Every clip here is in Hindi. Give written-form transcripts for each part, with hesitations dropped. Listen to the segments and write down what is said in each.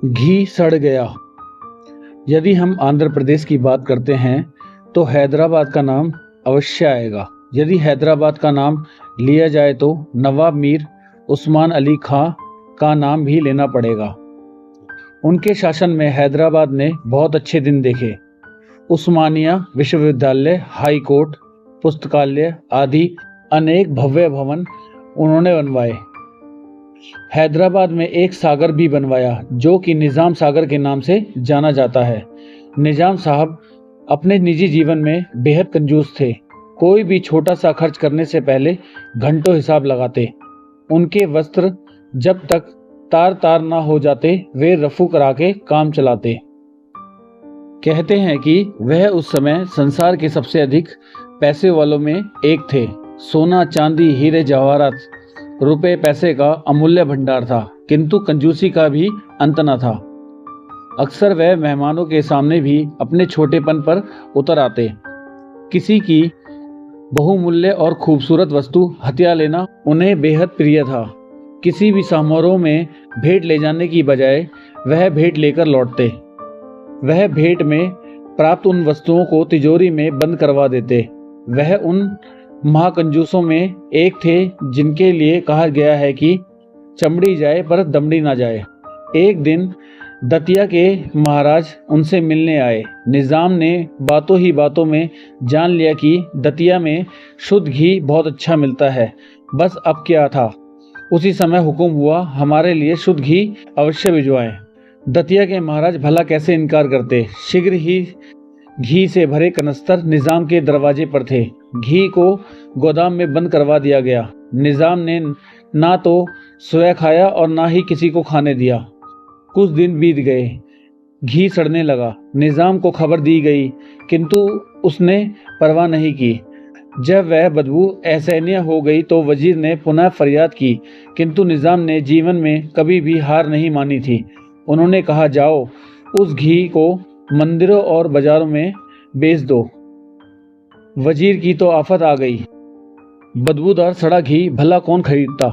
घी सड़ गया। यदि हम आंध्र प्रदेश की बात करते हैं तो हैदराबाद का नाम अवश्य आएगा। यदि हैदराबाद का नाम लिया जाए तो नवाब मीर उस्मान अली खां का नाम भी लेना पड़ेगा। उनके शासन में हैदराबाद ने बहुत अच्छे दिन देखे। उस्मानिया विश्वविद्यालय, हाई कोर्ट, पुस्तकालय आदि अनेक भव्य भवन उन्होंने बनवाए। हैदराबाद में एक सागर भी बनवाया जो कि निज़ाम सागर के नाम से जाना जाता है। निज़ाम साहब अपने निजी जीवन में बेहद कंजूस थे। कोई भी छोटा सा खर्च करने से पहले घंटों हिसाब लगाते। उनके वस्त्र जब तक तार तार ना हो जाते वे रफू करा के काम चलाते। कहते हैं कि वह उस समय संसार के सबसे अधिक पैसे वालों में एक थे। सोना, चांदी, हीरे जवाहरात, रुपए पैसे का अमूल्य भंडार था, किंतु कंजूसी का भी अंत न था। अक्सर वह मेहमानों के सामने भी अपने छोटेपन पर उतर आते। किसी की बहुमूल्य और खूबसूरत वस्तु हथिया लेना उन्हें बेहद प्रिय था। किसी भी समारोह में भेंट ले जाने की बजाय वह भेंट लेकर लौटते। वह भेंट में प्राप्त उन वस्तुओं को तिजोरी में बंद करवा देते। वह उन महाकंजूसों में एक थे जिनके लिए कहा गया है कि चमड़ी जाए पर दमड़ी ना जाए। एक दिन दतिया के महाराज उनसे मिलने आए। निज़ाम ने बातों ही बातों में जान लिया कि दतिया में शुद्ध घी बहुत अच्छा मिलता है। बस अब क्या था, उसी समय हुक्म हुआ, हमारे लिए शुद्ध घी अवश्य भिजवाएं। दतिया के महाराज भला कैसे इनकार करते। शीघ्र ही घी से भरे कनस्तर निज़ाम के दरवाजे पर थे। घी को गोदाम में बंद करवा दिया गया। निज़ाम ने ना तो स्वयं खाया और ना ही किसी को खाने दिया। कुछ दिन बीत गए, घी सड़ने लगा। निज़ाम को खबर दी गई, किंतु उसने परवाह नहीं की। जब वह बदबू असहनीय हो गई तो वजीर ने पुनः फरियाद की, किंतु निज़ाम ने जीवन में कभी भी हार नहीं मानी थी। उन्होंने कहा, जाओ उस घी को मंदिरों और बाजारों में बेच दो। वजीर की तो आफत आ गई। बदबूदार सड़ा घी भला कौन खरीदता।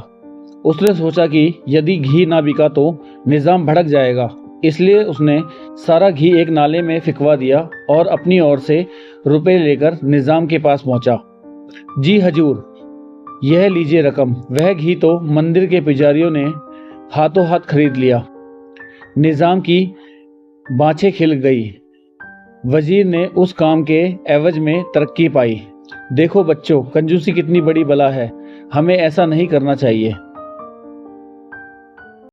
उसने सोचा कि यदि घी ना बिका तो निज़ाम भड़क जाएगा। इसलिए उसने सारा घी एक नाले में फिकवा दिया और अपनी ओर से रुपए लेकर निज़ाम के पास पहुंचा। जी हजूर, यह लीजिए रकम। वह घी तो मंदिर के पुजारियों ने हाथों हाथ खरीद लिया। निज़ाम की बाँछें खिल गई। वजीर ने उस काम के एवज में तरक्की पाई। देखो बच्चों, कंजूसी कितनी बड़ी बला है। हमें ऐसा नहीं करना चाहिए।